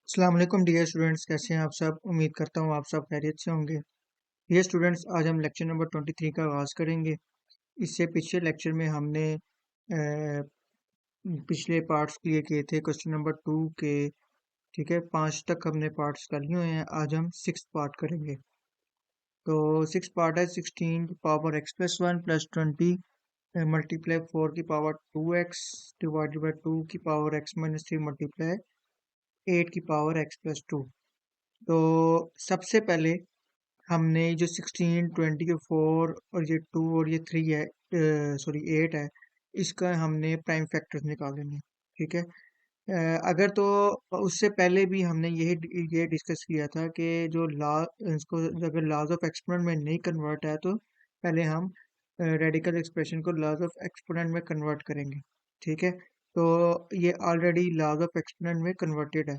अस्सलाम वालेकुम dear students, कैसे हैं आप सब। उम्मीद करता हूँ आप सब खैरियत से होंगे। डियर स्टूडेंट्स, आज हम लेक्चर नंबर 23 का आगाज़ करेंगे। इससे पिछले लेक्चर में हमने पिछले पार्ट्स क्लियर किए थे क्वेश्चन नंबर 2 के। ठीक है, 5 तक हमने पार्ट्स कर लिए हुए हैं। आज हम 6th पार्ट करेंगे। तो 6th पार्ट है 16 की power x plus 1 plus 20 multiply 4 की पावर 2x डिवाइडेड बाई 2 की पावर x माइनस 3 मल्टीप्लाई 8 की पावर x प्लस 2। तो सबसे पहले हमने जो 16, 24 और ये 2 और ये 3 है, सॉरी 8 है, इसका हमने प्राइम फैक्टर्स निकाले हैं। ठीक है। अगर तो उससे पहले भी हमने ये डिस्कस किया था कि जो ला इसको अगर लॉज ऑफ एक्सपोनेंट में नहीं कन्वर्ट है तो पहले हम रेडिकल एक्सप्रेशन को लॉज ऑफ एक्सपोनेंट में कन्वर्ट करेंगे। ठीक है। तो ये ऑलरेडी लॉज ऑफ एक्सपोनेंट में कन्वर्टेड है।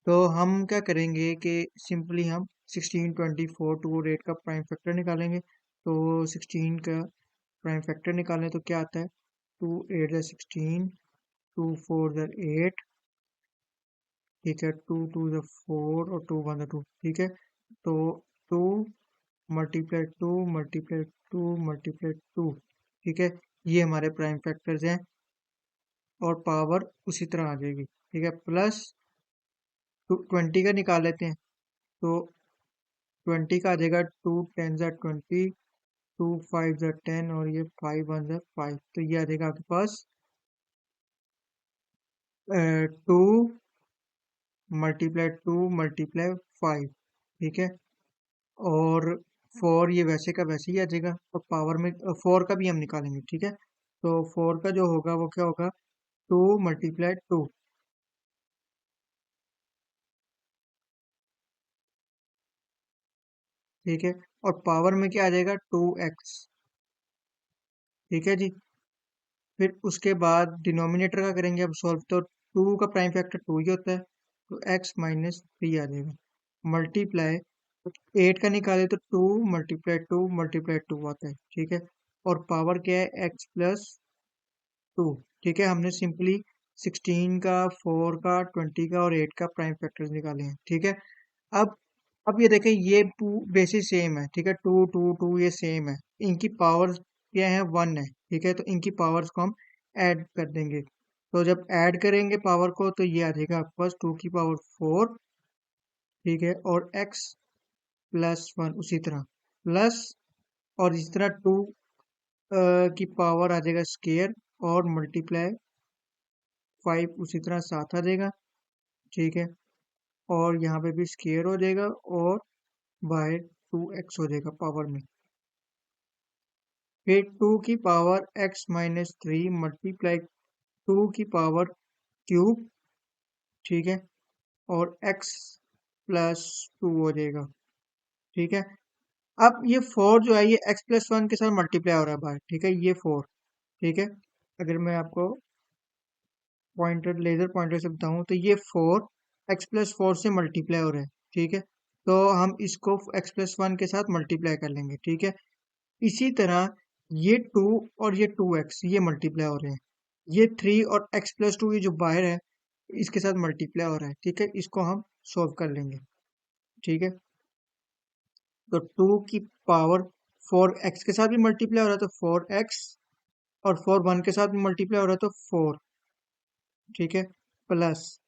तो हम क्या करेंगे कि सिंपली हम 16, 24, 2 और 8 का प्राइम फैक्टर निकालेंगे। तो 16 का प्राइम फैक्टर निकालें तो क्या आता है, 2 8 ज़ा 16, 2 4 ज़ा 8। ठीक है, 2 2 ज़ा 4 और 2 1 ज़ा 2। ठीक है। तो 2 मल्टीप्लाई 2 मल्टीप्लाई 2 मल्टीप्लाई 2। ठीक है, ये हमारे प्राइम फैक्टर्स हैं और पावर उसी तरह आ जाएगी। ठीक है, प्लस 20 का निकाल लेते हैं। तो 20 का आ जाएगा 2 10 ज़ा 20, 2 5 ज़ा 10 और ये 5 1 ज़ा 5। तो ये आ जाएगा आपके पास 2 मल्टीप्लाई 2 मल्टीप्लाई 5। ठीक है। और 4 ये वैसे का वैसे ही आ जाएगा और पावर में 4 का भी हम निकालेंगे। ठीक है। तो 4 का जो होगा वो क्या होगा, 2 मल्टीप्लाई 2। ठीक है। और पावर में क्या आ जाएगा, 2x। ठीक है जी। फिर उसके बाद डिनोमिनेटर का करेंगे अब सॉल्व। तो 2 का प्राइम फैक्टर 2 ही होता है, तो x माइनस 3 आ जाएगा। मल्टीप्लाई 8 का निकाले तो 2 मल्टीप्लाई 2 मल्टीप्लाई 2 आता है। ठीक है। और पावर क्या है, x प्लस 2। ठीक है, हमने सिंपली 16 का, 4 का, 20 का और 8 का प्राइम फैक्टर्स निकाले हैं। ठीक है। अब अब ये देखें, ये बेसिस सेम है। ठीक है, 2 2 2 ये सेम है। इनकी पावर्स क्या है, 1 है। ठीक है, तो इनकी पावर्स को हम ऐड कर देंगे। तो जब ऐड करेंगे पावर को तो ये आ जाएगा आपके पास 2 की पावर 4। ठीक है, और x प्लस 1 उसी तरह प्लस, और इसी तरह 2 की पावर आ जाएगा स्केयर और मल्टीप्लाई 5 उसी तरह साथ आ जाएगा। ठीक है। और यहाँ पे भी स्केयर हो जाएगा और बाय 2x हो जाएगा पावर में। फिर 2 की पावर x माइनस 3 मल्टीप्लाई 2 की पावर क्यूब। ठीक है। और x प्लस 2 हो जाएगा। ठीक है। अब ये 4 जो है ये x प्लस 1 के साथ मल्टीप्लाई हो रहा है बाहर। ठीक है, ये 4। ठीक है। अगर मैं आपको पॉइंटर लेजर पॉइंटर से बताऊं तो ये 4 x प्लस 4 से मल्टीप्लाई हो रहा है। ठीक है। तो हम इसको x प्लस 1 के साथ मल्टीप्लाई कर लेंगे। ठीक है। इसी तरह ये 2 और ये 2x ये मल्टीप्लाई हो रहे हैं। ये 3 और x प्लस 2 ये जो बाहर है इसके साथ मल्टीप्लाई हो रहा है। ठीक है, इसको हम सॉल्व कर लेंगे। ठीक है। तो 2 की पावर 4x के साथ भी मल्टीप्लाई हो रहा है तो 4x, और 4 1 के साथ भी मल्टीप्लाई हो रहा है तो 4। ठीक है। प्लस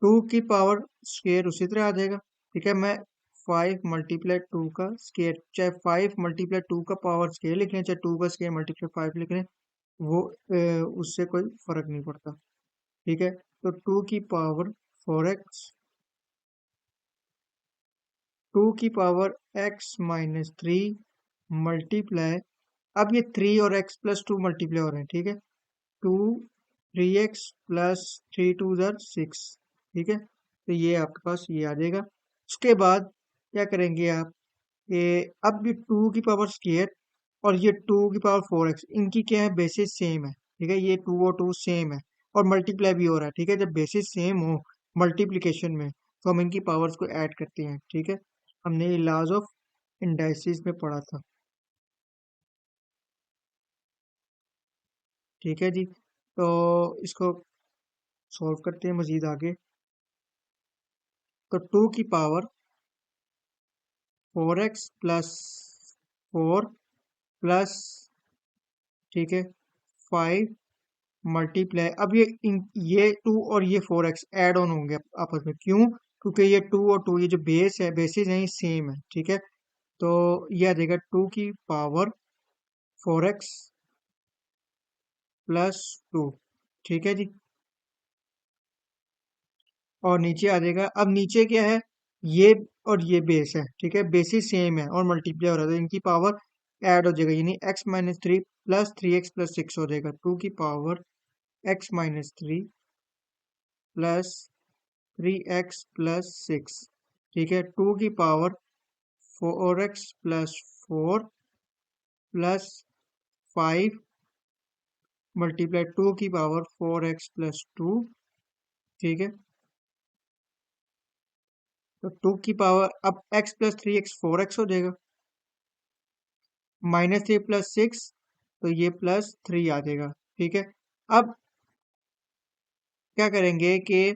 2 की पावर स्क्वायर उसी तरह आ जाएगा। ठीक है, मैं 5 मल्टीप्लाई 2 का स्क्वायर, चाहे 5 मल्टीप्लाई 2 का पावर स्क्वायर लिख लें चाहे 2 का स्क्वायर मल्टीप्लाई 5 लिख लें, वो उससे कोई फर्क नहीं पड़ता। ठीक है। तो 2 की पावर 4x, 2 की पावर x माइनस 3 मल्टीप्लाई, अब ये 3 और x प्लस 2 मल्टीप्लाई हो रहे हैं। ठीक है। 2 3x प्लस 3 2 ज़र 6। ठीक है, तो ये आपके पास ये आ जाएगा। उसके बाद क्या करेंगे आप, ये अब ये 2 की पावर स्क्वायर और ये 2 की पावर 4x, इनकी क्या है, बेसिस सेम है। ठीक है, ये 2 और 2 सेम है और मल्टीप्लाई भी हो रहा है। ठीक है, जब बेसिस सेम हो मल्टीप्लिकेशन में तो हम इनकी पावर्स को ऐड करते हैं। ठीक है, हमने ये लॉज ऑफ इंडाइसिस में पढ़ा था। ठीक है जी। तो इसको सॉल्व करते हैं मजीद आगे। तो 2 की पावर 4x प्लस 4 प्लस, ठीक है, 5 मल्टीप्लाई, अब ये 2 और ये 4x ऐड ऑन होंगे आपस में, क्यों? क्योंकि ये 2 और 2 ये जो बेस है, बेसिस है, ये सेम है, ठीक है। तो ये आ जाएगा 2 की पावर 4x प्लस 2, ठीक है जी। और नीचे आ जाएगा, अब नीचे क्या है, ये और ये बेस है, ठीक है, बेसिस सेम है और मल्टीप्लाई हो रहा है, तो इनकी पावर ऐड हो जाएगा, यानी x-3 प्लस 3x प्लस 6 हो जाएगा, 2 की power x-3 plus 3x plus 6, ठीक है, 2 की power 4x plus 4 plus 5 multiply 2 की पावर 4x प्लस 2, ठीक है। तो 2 की पावर, अब x प्लस 3x 4x हो जाएगा, -3 प्लस 6, तो ये +3 आ जाएगा, ठीक है। अब क्या करेंगे कि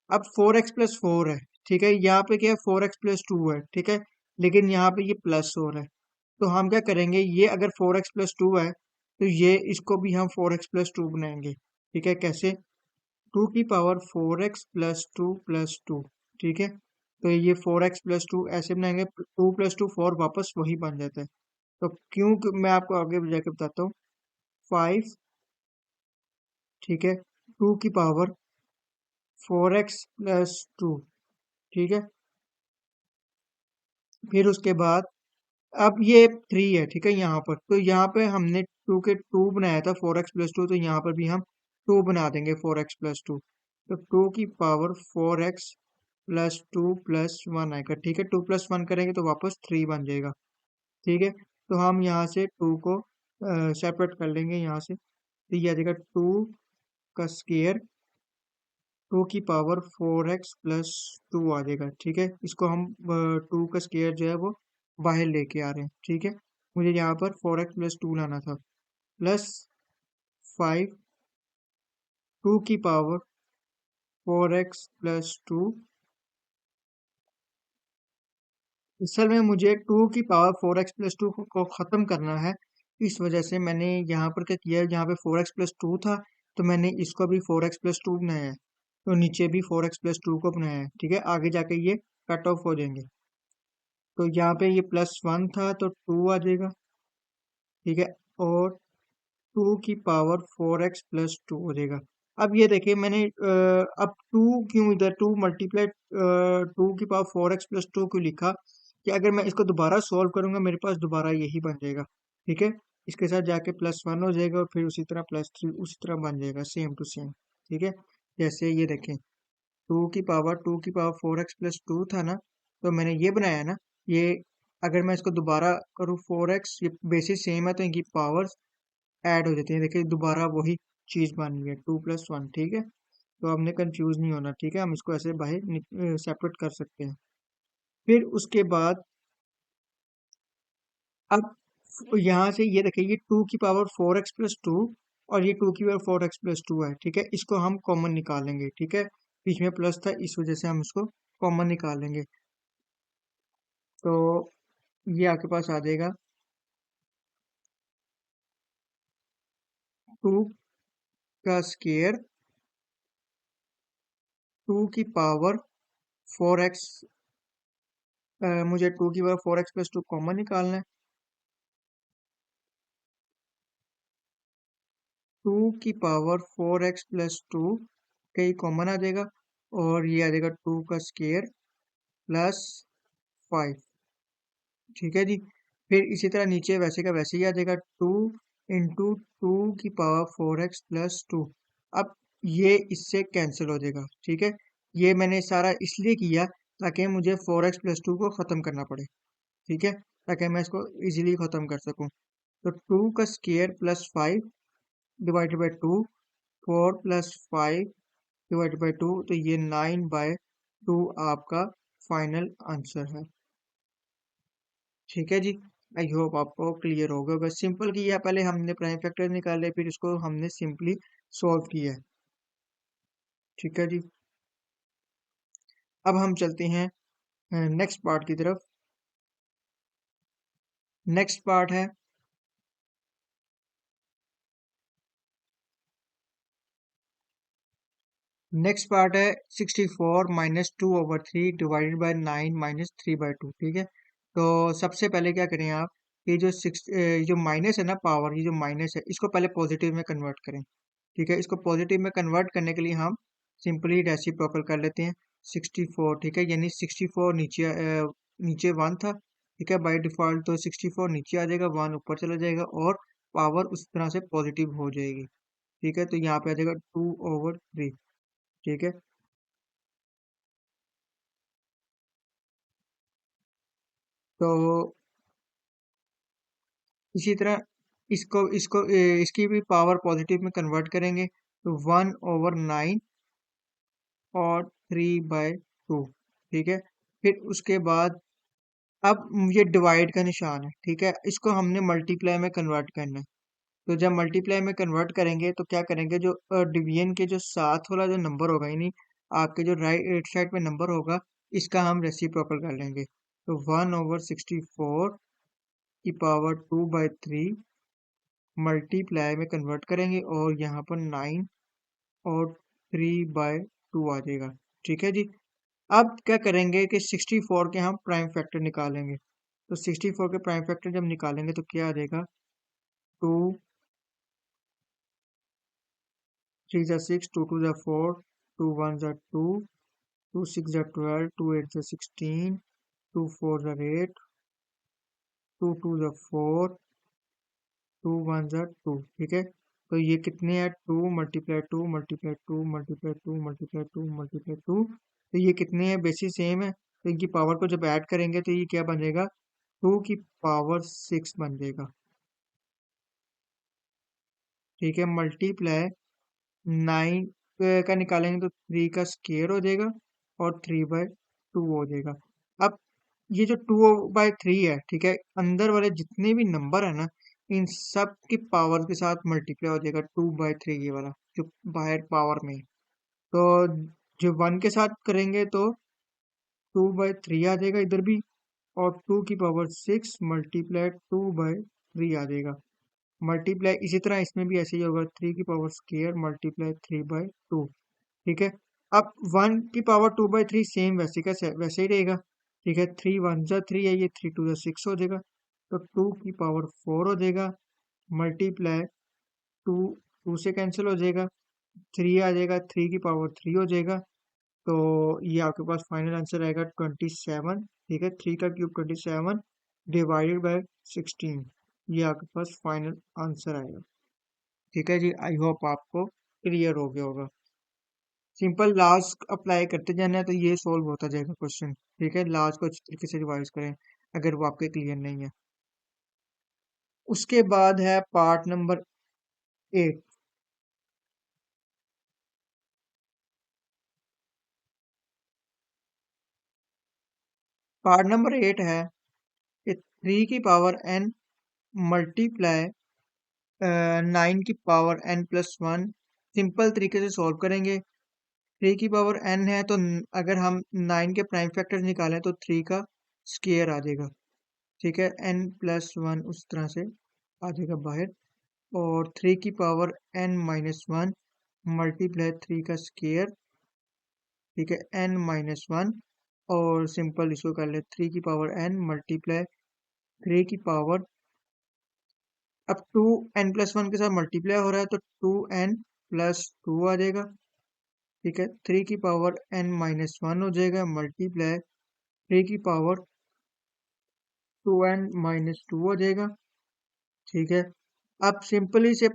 अब 4x प्लस 4 है, ठीक है, यहाँ पे क्या है, 4x प्लस 2 है, ठीक है, लेकिन यहाँ पे ये प्लस हो रहा है, तो हम क्या करेंगे, ये अगर 4x प्लस 2 है तो ये इसको भी हम 4x प्लस 2 बनाएंगे, ठीक है, कैसे, 2 की पावर 4x प्लस 2 प्लस 2, ठीक है, तो ये 4x प्लस 2 ऐसे बनाएंगे, 2 प्लस 2 4 वापस वही बन जाता है। तो क्यों मैं आपको आगे जाके बताता हूँ, 5, ठीक है, 2 की पावर 4x प्लस 2, ठीक है, फिर उसके बाद अब ये 3 है, ठीक है, यहाँ पर, तो यहाँ पे हमने 2 के 2 बनाया था 4x प्लस 2, तो यहाँ पर भी हम 2 बना देंगे 4x प्लस 2, तो 2 की पावर 4x प्लस 2 प्लस 1 आएगा, ठीक है, 2 प्लस 1 करेंगे तो वापस 3 बन जाएगा, ठीक है। तो हम यहाँ से 2 को सेपरेट कर लेंगे यहाँ से, तो ये आ जाएगा 2 का स्क्वायर, 2 की पावर 4x प्लस 2 आ जाएगा, ठीक है, इसको हम 2 का स्क्वायर जो है वो बाहर लेके आ रहे हैं, ठीक है, मुझे यहाँ पर 4x प्लस 2 लाना था, प्लस 5, 2 की पावर 4x प्लस 2, असल में मुझे 2 की पावर 4x प्लस 2 को ख़त्म करना है, इस वजह से मैंने यहाँ पर क्या किया है, यहाँ पे 4x प्लस 2 था, तो मैंने इसको भी 4x प्लस 2 बनाया है, तो नीचे भी 4x प्लस 2 को बनाया है, ठीक है, आगे जाके ये कट ऑफ हो जाएंगे, तो यहाँ पे ये +1 था तो 2 आ जाएगा, ठीक है, और 2 की पावर 4x प्लस 2 हो जाएगा। अब ये देखिए मैंने अब 2 क्यों इधर 2 मल्टीप्लाई 2 की पावर 4x प्लस 2 क्यों लिखा, कि अगर मैं इसको दोबारा सॉल्व करूंगा मेरे पास दोबारा यही बन जाएगा, ठीक है, इसके साथ जाके +1 हो जाएगा और फिर उसी तरह +3 उसी तरह बन जाएगा, सेम टू सेम, ठीक है। जैसे ये देखें, 2 की पावर 4x प्लस 2 था ना, तो मैंने ये बनाया ना, ये अगर मैं इसको दोबारा करूँ 4x, ये बेसिस सेम है तो इनकी पावर्स ऐड हो जाती है, देखिए दोबारा वही चीज़ बन गई है 2 + 1, ठीक है, तो हमने कंफ्यूज नहीं होना, ठीक है, हम इसको ऐसे बाहर सेपरेट कर सकते हैं। फिर उसके बाद अब यहाँ से ये देखिए, ये 2 की पावर 4x प्लस 2 और ये 2 की पावर 4x प्लस 2 है, ठीक है, इसको हम कॉमन निकालेंगे, ठीक है, बीच में प्लस था इस वजह से हम इसको कॉमन निकालेंगे, तो ये आपके पास आ जाएगा 2 का स्क्वायर, 2 की पावर 4x, मुझे 2 की पावर 4x प्लस 2 कॉमन निकालना है, 2 की पावर 4x प्लस 2 कहीं कॉमन आ जाएगा और ये आ जाएगा 2 का स्क्वायर प्लस 5, ठीक है जी। फिर इसी तरह नीचे वैसे का वैसे ही आ जाएगा 2 इंटू 2 की पावर 4x प्लस 2, अब ये इससे कैंसिल हो जाएगा, ठीक है, ये मैंने सारा इसलिए किया ताकि मुझे 4x प्लस 2 को ख़त्म करना पड़े, ठीक है, ताकि मैं इसको इजीली ख़त्म कर सकूं, तो 2 का square plus 5 divided by 2, 4 plus 5 divided by 2, तो ये 9/2 आपका फाइनल आंसर है, ठीक है जी। आई होप आपको क्लियर होगा, बस सिंपल किया, पहले हमने प्राइम फैक्टर निकाले फिर इसको हमने सिंपली सॉल्व किया है, ठीक है जी। अब हम चलते हैं नेक्स्ट पार्ट की तरफ। नेक्स्ट पार्ट है नेक्स्ट पार्ट है 64 माइनस 2/3 डिवाइडेड बाय 9 माइनस 3/2। ठीक है, तो सबसे पहले क्या करें आप, ये जो जो माइनस है ना पावर, ये जो माइनस है इसको पहले पॉजिटिव में कन्वर्ट करें। ठीक है, इसको पॉजिटिव में कन्वर्ट करने के लिए हम सिंपली रेसिप्रोकल कर लेते हैं 64। ठीक है, यानी 64 नीचे 1 था। ठीक है, बाय डिफॉल्ट तो 64 नीचे आ जाएगा, 1 ऊपर चला जाएगा और पावर उस तरह से पॉजिटिव हो जाएगी। ठीक है, तो यहाँ पे आ जाएगा 2/3। ठीक है, तो इसी तरह इसको इसको इसकी भी पावर पॉजिटिव में कन्वर्ट करेंगे तो 1/9 और 3/2। ठीक है, फिर उसके बाद अब ये डिवाइड का निशान है। ठीक है, इसको हमने मल्टीप्लाई में कन्वर्ट करना है। तो जब मल्टीप्लाई में कन्वर्ट करेंगे तो क्या करेंगे, जो डिवीजन के जो साथ वाला जो नंबर होगा, यानी आपके जो राइट साइड पे नंबर होगा, इसका हम रेसिप्रोकल कर लेंगे। तो 1/64 की पावर 2/3 मल्टीप्लाई में कन्वर्ट करेंगे और यहाँ पर 9 और 3/2 आ जाएगा। ठीक है जी, अब क्या करेंगे कि 64 के हम प्राइम फैक्टर निकालेंगे। तो 64 के प्राइम फैक्टर जब निकालेंगे तो क्या आ जाएगा, 2 3 जा 6, 2 2 जा 4, 2 1 जा 2, 2 6 जा 12, 2 8 जा 16, 2 4 जा 8, 2 2 जा 4, 2 1 जा 2। ठीक है, तो ये कितने हैं, 2 multiply 2 multiply 2 multiply 2 multiply 2 multiply 2। तो ये कितने हैं, बेसिस सेम है, तो इनकी पावर को जब ऐड करेंगे तो ये क्या बन जाएगा, 2 की पावर 6 बन जाएगा। ठीक है, मल्टीप्लाई 9 का निकालेंगे तो 3 का स्क्वायर हो जाएगा और 3/2 हो जाएगा। अब ये जो 2/3 है, ठीक है, अंदर वाले जितने भी नंबर है ना, इन सब की पावर के साथ मल्टीप्लाई हो जाएगा 2/3 ये वाला जो बाहर पावर में है। तो जो 1 के साथ करेंगे तो 2/3 आ जाएगा इधर भी, और 2 की पावर 6 मल्टीप्लाई 2/3 आ जाएगा। मल्टीप्लाई इसी तरह इसमें भी ऐसे ही होगा, 3 की पावर स्क्वायर मल्टीप्लाई 3/2। ठीक है, अब 1 की पावर 2/3 सेम वैसे का वैसे ही रहेगा। ठीक है, 3 1 जा 3 है, ये 3 2 जा 6 हो जाएगा, तो 2 की पावर 4 हो जाएगा मल्टीप्लाई 2, 2 से कैंसिल हो जाएगा, 3 आ जाएगा, 3 की पावर 3 हो जाएगा। तो ये आपके पास फाइनल आंसर आएगा 27। ठीक है, 3 का क्यूब 27 डिवाइडेड बाय 16, ये आपके पास फाइनल आंसर आएगा। ठीक है जी, आई होप आपको क्लियर हो गया होगा। सिंपल लाज अप्लाई करते जाना है तो ये सॉल्व होता जाएगा क्वेश्चन। ठीक है, लाज को अच्छी तरीके से रिवाइज करें अगर वो आपके क्लियर नहीं है। उसके बाद है पार्ट नंबर 8। पार्ट नंबर 8 है कि 3 की पावर n मल्टीप्लाई 9 की पावर n+1 सिंपल तरीके से सॉल्व करेंगे। 3 की पावर n है तो अगर हम 9 के प्राइम फैक्टर निकालें तो 3 का स्क्वायर आ जाएगा। ठीक है, n+1 उस तरह से आ जाएगा बाहर, और 3 की पावर n-1 मल्टीप्लाई 3 का स्क्वायर। ठीक है, n-1, और सिंपल इसको कर ले 3 की पावर n मल्टीप्लाई 3 की पावर, अब 2n+1 के साथ मल्टीप्लाई हो रहा है तो 2n+2 आ जाएगा। ठीक है, 3 की पावर n-1 हो जाएगा मल्टीप्लाई 3 की पावर 2n-2 हो जाएगा। ठीक है, अब सिंपली से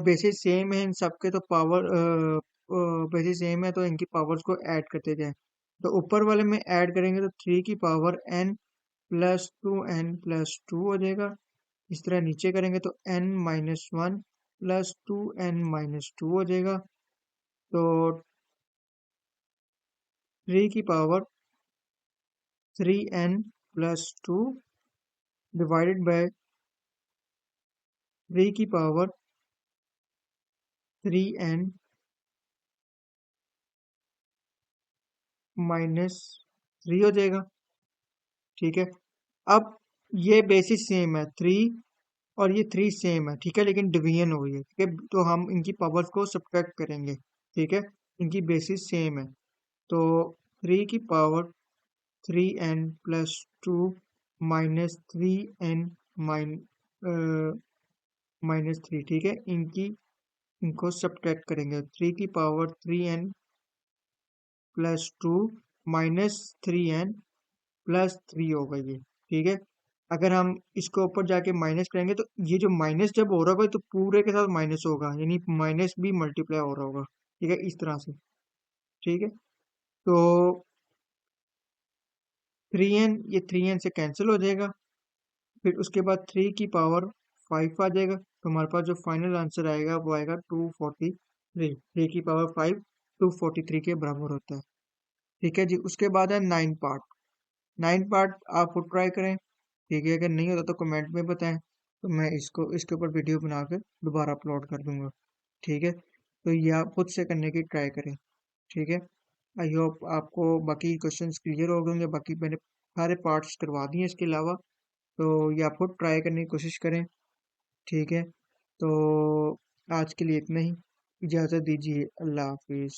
बेसिस सेम है इन सबके, तो पावर बेसिस सेम है तो इनकी पावर्स को ऐड करते जाएं। तो ऊपर वाले में ऐड करेंगे तो 3 की पावर n+2n+2 हो जाएगा। इस तरह नीचे करेंगे तो n-1+2n-2 हो जाएगा। तो 3 की पावर 3n+2 डिवाइडेड बाय 3 की पावर 3n -3 हो जाएगा। ठीक है, अब ये बेसिस सेम है 3 और ये 3 सेम है, ठीक है, लेकिन डिवीजन हो गई है, ठीक है, तो हम इनकी पावर्स को सब्ट्रैक्ट करेंगे। ठीक है, इनकी बेसिस सेम है, तो 3 की पावर 3n+2 -3n -3, ठीक है, इनको सब्ट्रैक्ट करेंगे। 3 की पावर 3n+2 -3n+3 होगा ये। ठीक है, अगर हम इसको ऊपर जाके माइनस करेंगे तो ये जो माइनस जब हो रहा होगा तो पूरे के साथ माइनस होगा, यानी माइनस भी मल्टीप्लाई हो रहा होगा। ठीक है, इस तरह से। ठीक है, तो 3n, ये 3n से कैंसिल हो जाएगा, फिर उसके बाद 3 की पावर 5 आ जाएगा, तो हमारे पास जो फाइनल आंसर आएगा वो आएगा 243। 3 की पावर 5 243 के बराबर होता है। ठीक है जी, उसके बाद है 9 पार्ट। 9 पार्ट आप खुद ट्राई करें। ठीक है, अगर नहीं होता तो कमेंट में बताएं, तो मैं इसको इसके ऊपर वीडियो बना कर दोबारा अपलोड कर दूंगा। ठीक है, तो ये आप खुद से करने की ट्राई करें। ठीक है, आई होप आपको बाकी क्वेश्चंस क्लियर हो गए होंगे। बाकी मैंने सारे पार्ट्स करवा दिए इसके अलावा, तो ये आप खुद ट्राई करने की कोशिश करें। ठीक है, तो आज के लिए इतना ही। इजाज़त दीजिए। अल्लाह हाफिज़।